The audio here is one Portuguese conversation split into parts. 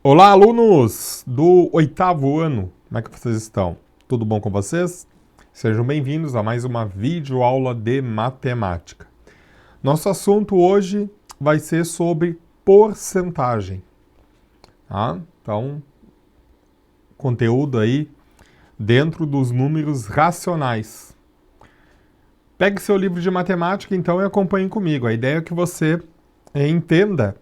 Olá, alunos do oitavo ano. Como é que vocês estão? Tudo bom com vocês? Sejam bem-vindos a mais uma videoaula de matemática. Nosso assunto hoje vai ser sobre porcentagem. Tá? Então, conteúdo aí dentro dos números racionais. Pegue seu livro de matemática, então, e acompanhe comigo. A ideia é que você entenda,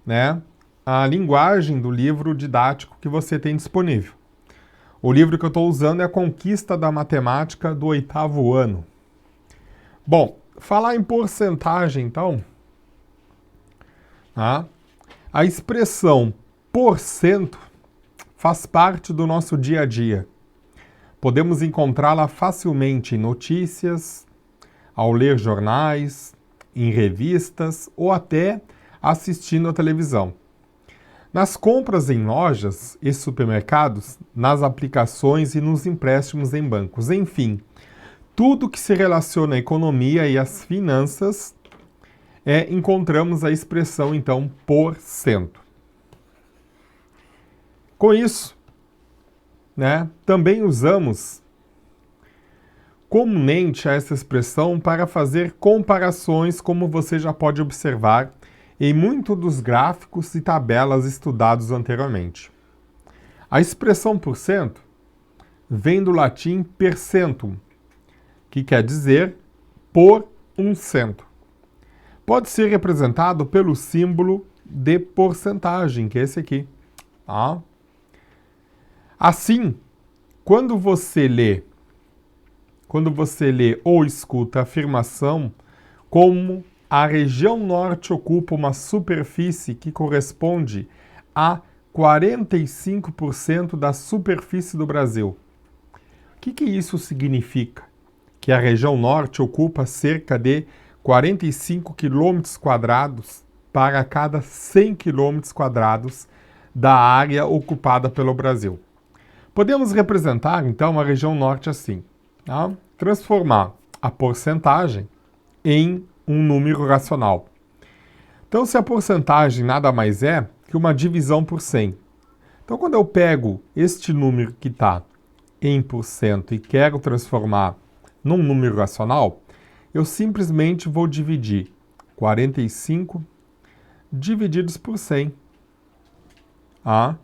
né, a linguagem do livro didático que você tem disponível. O livro que eu estou usando é A Conquista da Matemática do oitavo ano. Bom, falar em porcentagem, então, tá? A expressão porcento faz parte do nosso dia a dia. Podemos encontrá-la facilmente em notícias, ao ler jornais, em revistas ou até assistindo à televisão. Nas compras em lojas e supermercados, nas aplicações e nos empréstimos em bancos, enfim, tudo que se relaciona à economia e às finanças, encontramos a expressão, então, porcento. Com isso, né, também usamos comumente essa expressão para fazer comparações, como você já pode observar em muitos dos gráficos e tabelas estudados anteriormente. A expressão porcento vem do latim percentum, que quer dizer por um cento. Pode ser representado pelo símbolo de porcentagem, que é esse aqui. Tá? Assim, quando você lê ou escuta a afirmação como a região norte ocupa uma superfície que corresponde a 45% da superfície do Brasil. O que isso significa? Que a região norte ocupa cerca de 45 quilômetros quadrados para cada 100 quilômetros quadrados da área ocupada pelo Brasil. Podemos representar, então, a região norte assim. Tá? Transformar a porcentagem em um número racional. Então, se a porcentagem nada mais é que uma divisão por 100. Então, quando eu pego este número que está em porcento e quero transformar num número racional, eu simplesmente vou dividir 45 divididos por 100. Ah?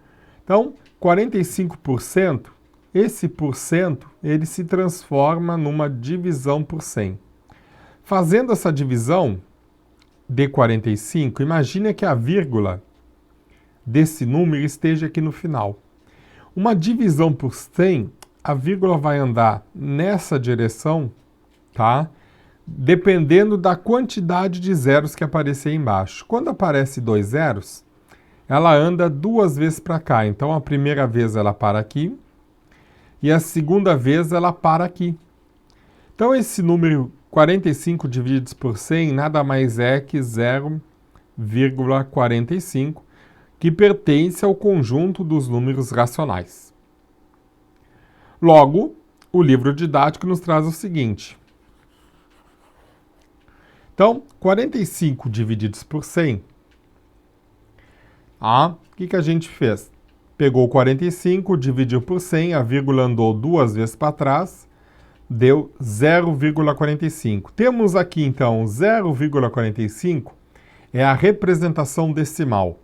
Então, 45%, esse porcento, ele se transforma numa divisão por 100. Fazendo essa divisão de 45, imagine que a vírgula desse número esteja aqui no final. Uma divisão por 100, a vírgula vai andar nessa direção, tá? Dependendo da quantidade de zeros que aparecer embaixo. Quando aparece 2 zeros, ela anda duas vezes para cá. Então, a primeira vez ela para aqui e a segunda vez ela para aqui. Então, esse número 45 divididos por 100 nada mais é que 0,45, que pertence ao conjunto dos números racionais. Logo, o livro didático nos traz o seguinte. Então, 45 divididos por 100, o que a gente fez? Pegou 45, dividiu por 100, a vírgula andou duas vezes para trás, deu 0,45. Temos aqui, então, 0,45 é a representação decimal.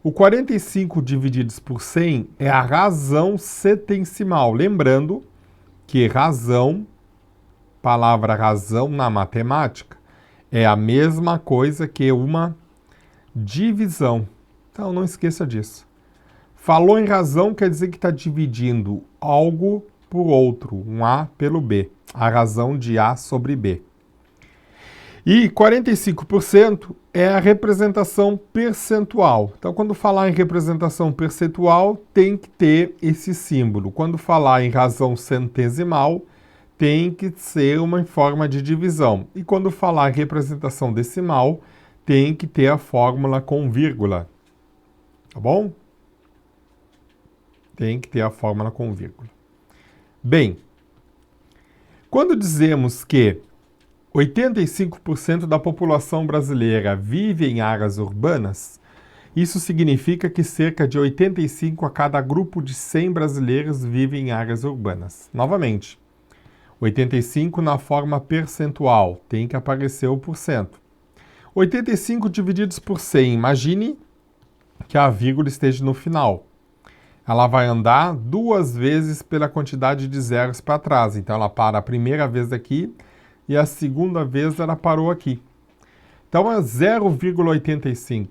O 45 divididos por 100 é a razão setesimal. Lembrando que razão, palavra razão na matemática, é a mesma coisa que uma divisão. Então, não esqueça disso. Falou em razão quer dizer que está dividindo algo por outro, um A pelo B, a razão de A sobre B. E 45% é a representação percentual. Então, quando falar em representação percentual, tem que ter esse símbolo. Quando falar em razão centesimal, tem que ser uma forma de divisão. E quando falar em representação decimal, tem que ter a fórmula com vírgula. Tá bom? Tem que ter a fórmula com vírgula. Bem, quando dizemos que 85% da população brasileira vive em áreas urbanas, Isso significa que cerca de 85 a cada grupo de 100 brasileiros vivem em áreas urbanas. Novamente, 85 na forma percentual, tem que aparecer o porcento. 85 divididos por 100, imagine que a vírgula esteja no final. Ela vai andar 2 vezes pela quantidade de zeros para trás. Então, ela para a primeira vez aqui e a segunda vez ela parou aqui. Então, é 0,85.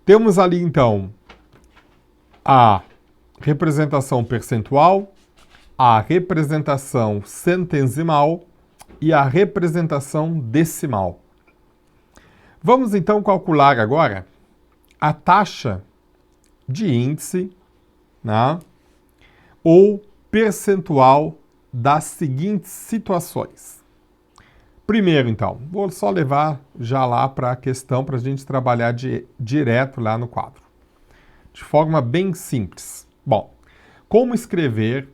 Temos ali, então, a representação percentual, a representação centesimal e a representação decimal. Vamos, então, calcular agora a taxa de índice, né, ou percentual das seguintes situações. Primeiro, então, vou só levar já lá para a questão para a gente trabalhar direto lá no quadro. De forma bem simples. Bom, como escrever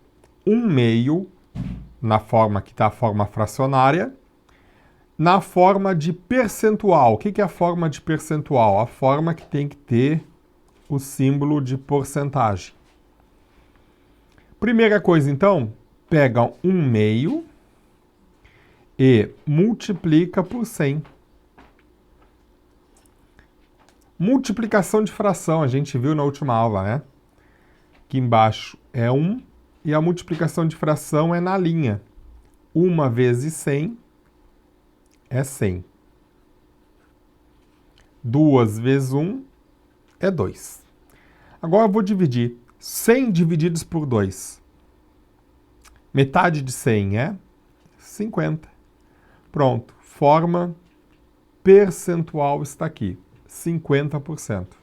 1/2 na forma que está a forma fracionária, na forma de percentual. O que é a forma de percentual? A forma que tem que ter o símbolo de porcentagem. Primeira coisa, então, pega 1/2 e multiplica por 100. Multiplicação de fração, a gente viu na última aula, né? Aqui embaixo é 1 e a multiplicação de fração é na linha. 1 vezes 100 é 100. 2 vezes 1 é 2. Agora eu vou dividir 100 divididos por 2. Metade de 100 é 50. Pronto, forma percentual está aqui, 50%.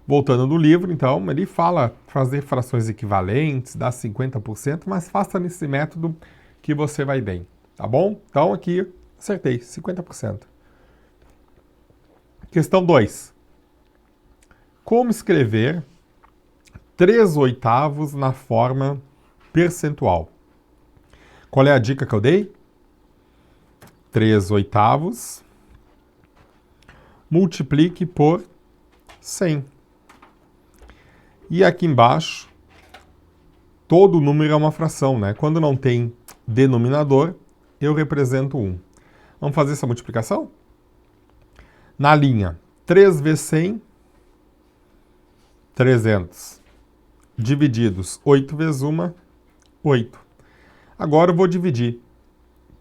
Voltando no livro, então, ele fala fazer frações equivalentes, dá 50%, mas faça nesse método que você vai bem, tá bom? Então aqui, acertei, 50%. Questão 2. Como escrever 3/8 na forma percentual? Qual é a dica que eu dei? 3/8 multiplique por 100. E aqui embaixo, todo número é uma fração, né? Quando não tem denominador, eu represento 1. Vamos fazer essa multiplicação? Na linha, 3 vezes 100, 300. Divididos, 8 vezes 1, 8. Agora eu vou dividir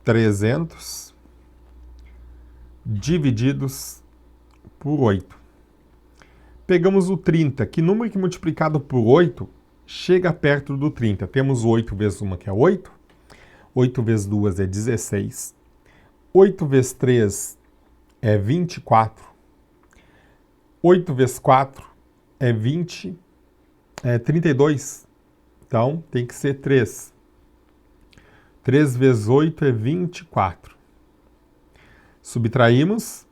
300 divididos por 8. Pegamos o 30. Que número que multiplicado por 8 chega perto do 30? Temos 8 vezes 1, que é 8. 8 vezes 2 é 16. 8 vezes 3 é 24. 8 vezes 4 é 32. Então, tem que ser 3. 3 vezes 8 é 24. Subtraímos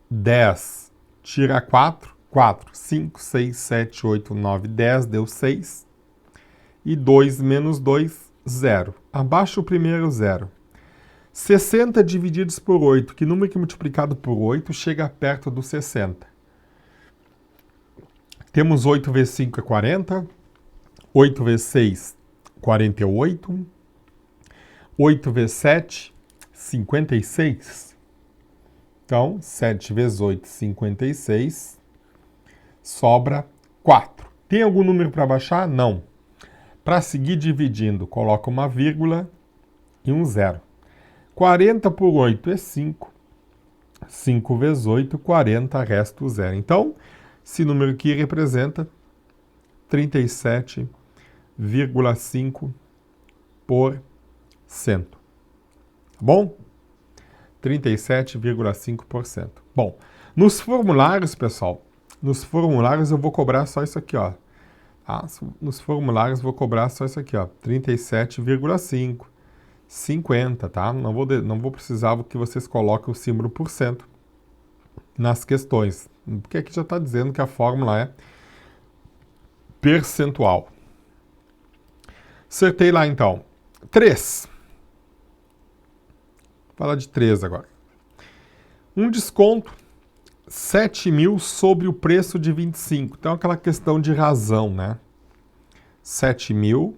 10. Tira 4. 4, 5, 6, 7, 8, 9, 10. Deu 6. E 2 menos 2, 0. Abaixo o primeiro 0. 60 divididos por 8. Que número que multiplicado por 8 chega perto do 60? Temos 8 vezes 5 é 40. 8 vezes 6, 48. 8 vezes 7, 56. Então, 7 vezes 8, 56. Sobra 4. Tem algum número para baixar? Não. Para seguir dividindo, coloca uma vírgula e um 0. 40 por 8 é 5. 5 vezes 8, 40, resta o 0. Então, esse número aqui representa 37,5%. Tá bom? 37,5%. Bom, nos formulários, pessoal, nos formulários eu vou cobrar só isso aqui, ó. Tá? Nos formulários eu vou cobrar só isso aqui, ó. 37,5%. 50, tá? Não vou precisar que vocês coloquem o símbolo por cento nas questões, porque aqui já está dizendo que a fórmula é percentual. Acertei lá, então. 3. Vou falar de 3 agora. Um desconto 7.000 sobre o preço de 25. Então, aquela questão de razão, né? 7.000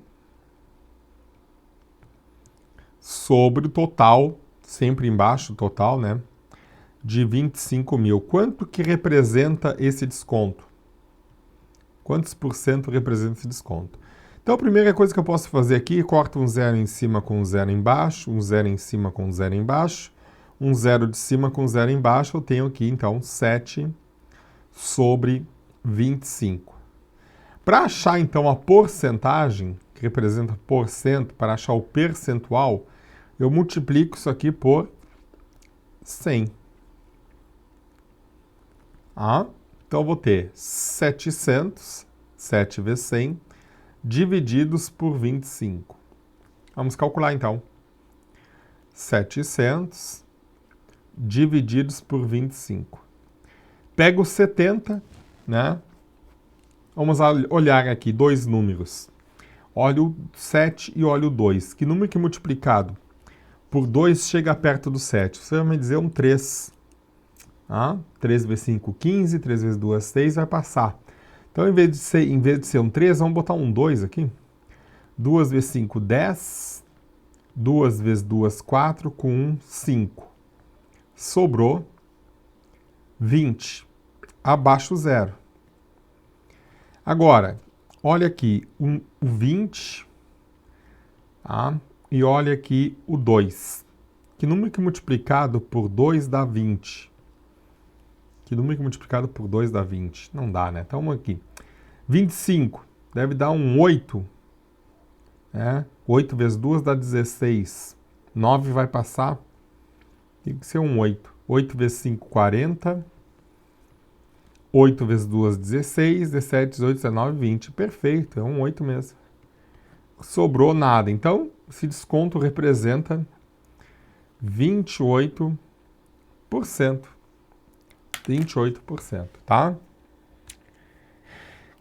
sobre o total, sempre embaixo o total, né? De 25.000. Quanto que representa esse desconto? Quantos por cento representa esse desconto? Então, a primeira coisa que eu posso fazer aqui, corto um zero em cima com um zero embaixo, um zero em cima com um zero embaixo, um zero de cima com zero embaixo, eu tenho aqui, então, 7 sobre 25. Para achar, então, a porcentagem, que representa porcento, para achar o percentual, eu multiplico isso aqui por 100. Então, eu vou ter 700, 7 vezes 100, divididos por 25. Vamos calcular, então. 700 divididos por 25. Pego 70, né? Vamos olhar aqui dois números. Olha o 7 e olha o 2. Que número que multiplicado por 2 chega perto do 7? Você vai me dizer um 3. 3 vezes 5, 15. 3 vezes 2, 6. Vai passar. Então, em vez de ser um 3, vamos botar um 2 aqui. 2 vezes 5, 10. 2 vezes 2, 4. Com 1, 5. Sobrou 20. Abaixo zero. Agora, olha aqui o 20, e olha aqui o 2. Que número que multiplicado por 2 dá 20? Que número que multiplicado por 2 dá 20? Não dá, né? Então, aqui. 25 deve dar um 8. 8 vezes 2 dá 16. 9 vai passar. Tem que ser um 8. 8 vezes 5, 40. 8 vezes 2, 16, 17, 18, 19, 20. Perfeito, é um 8 mesmo. Sobrou nada. Então, esse desconto representa 28%. 28%, tá? O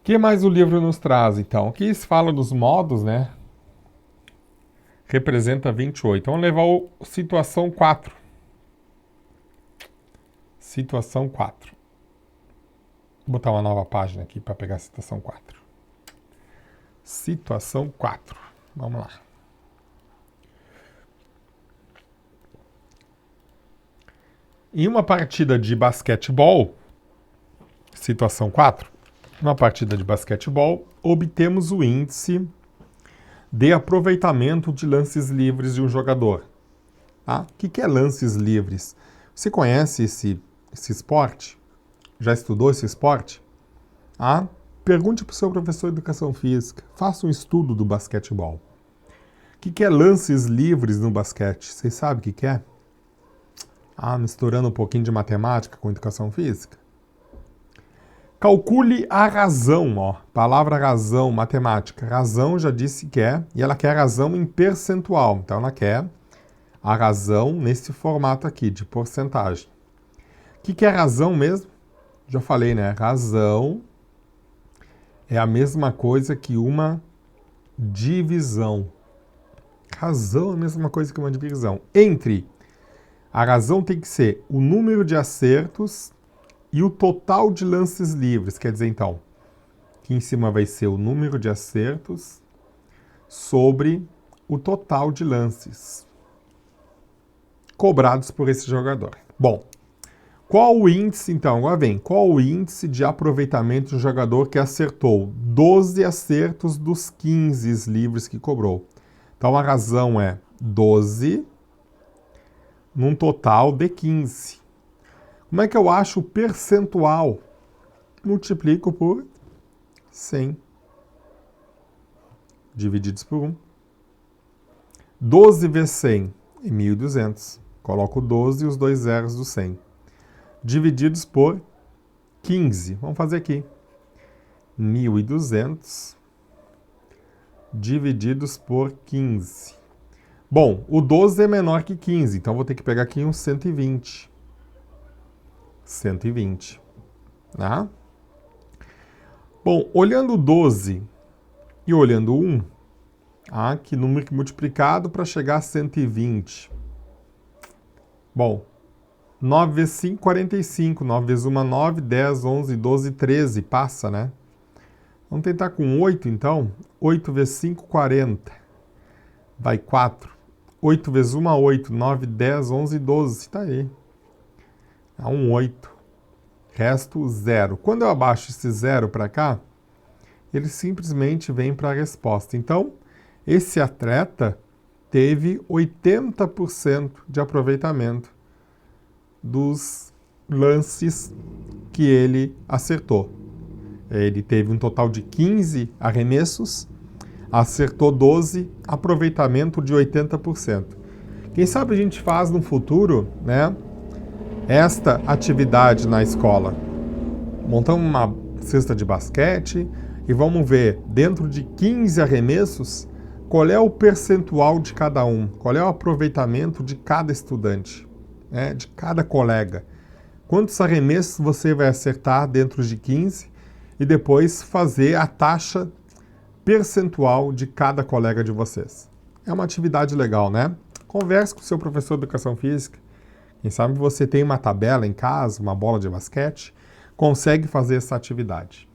que mais o livro nos traz, então? Aqui se fala dos modos, né? Representa 28. Vamos levar a situação 4. Situação 4. Vou botar uma nova página aqui para pegar a situação 4. Situação 4. Vamos lá. Em uma partida de basquetebol, situação 4, uma partida de basquetebol, obtemos o índice de aproveitamento de lances livres de um jogador. O que é lances livres? Você conhece esse esporte? Já estudou esse esporte? Pergunte para o seu professor de educação física. Faça um estudo do basquetebol. O que é lances livres no basquete? Vocês sabem o que é? Misturando um pouquinho de matemática com educação física. Calcule a razão, palavra razão, matemática. Razão já disse que é, e ela quer razão em percentual. Então ela quer a razão nesse formato aqui, de porcentagem. O que é razão mesmo? Já falei, né? Razão é a mesma coisa que uma divisão. Razão é a mesma coisa que uma divisão. A razão tem que ser o número de acertos e o total de lances livres. Quer dizer, então, aqui em cima vai ser o número de acertos sobre o total de lances cobrados por esse jogador. Bom, qual o índice, então? Agora vem, qual o índice de aproveitamento de um jogador que acertou 12 acertos dos 15 livres que cobrou? Então, a razão é 12 num total de 15. Como é que eu acho o percentual? Multiplico por 100. Divididos por 1. 12 vezes 100 é 1.200. Coloco 12 e os dois zeros do 100. Divididos por 15. Vamos fazer aqui. 1.200 divididos por 15. Bom, o 12 é menor que 15, então vou ter que pegar aqui um 120. 120. Bom, olhando o 12 e olhando o 1, que número que multiplicado para chegar a 120? Bom, 9 vezes 5, 45. 9 vezes 1, 9. 10, 11, 12, 13. Passa, né? Vamos tentar com 8, então. 8 vezes 5, 40. Vai 4. 8 vezes 1, 8. 9, 10, 11, 12. Tá aí. É um 8. Resto, 0. Quando eu abaixo esse 0 para cá, ele simplesmente vem para a resposta. Então, esse atleta teve 80% de aproveitamento dos lances que ele acertou. Ele teve um total de 15 arremessos, acertou 12, aproveitamento de 80%. Quem sabe a gente faz no futuro, né, esta atividade na escola. Montamos uma cesta de basquete e vamos ver, dentro de 15 arremessos, qual é o percentual de cada um, qual é o aproveitamento de cada estudante, né, de cada colega. Quantos arremessos você vai acertar dentro de 15 e depois fazer a taxa percentual de cada colega de vocês. É uma atividade legal, né? Converse com o seu professor de educação física. Quem sabe você tem uma tabela em casa, uma bola de basquete, consegue fazer essa atividade.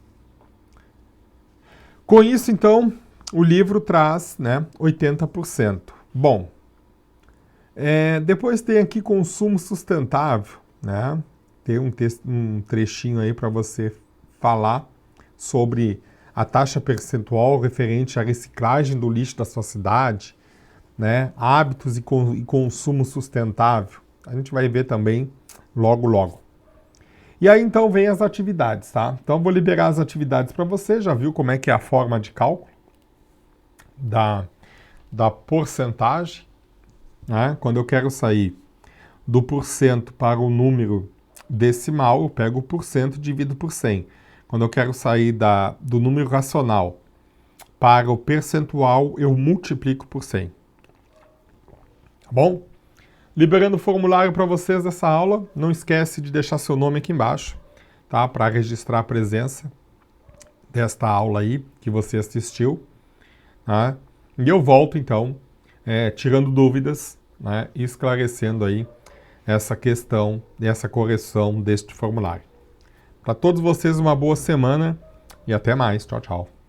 Com isso, então, o livro traz, né, 80%. Bom, depois tem aqui consumo sustentável, né? Tem um trechinho aí para você falar sobre a taxa percentual referente à reciclagem do lixo da sua cidade, né? Hábitos e consumo sustentável. A gente vai ver também logo, logo. E aí, então, vem as atividades, tá? Então, vou liberar as atividades para você. Já viu como é que é a forma de cálculo da porcentagem, né? Quando eu quero sair do porcento para o número decimal, eu pego o porcento e divido por 100. Quando eu quero sair do número racional para o percentual, eu multiplico por 100. Tá bom? Liberando o formulário para vocês dessa aula. Não esquece de deixar seu nome aqui embaixo, tá? Para registrar a presença desta aula aí que você assistiu. Tá? E eu volto, então, tirando dúvidas, né? E esclarecendo aí essa questão e essa correção deste formulário. Para todos vocês, uma boa semana e até mais. Tchau, tchau.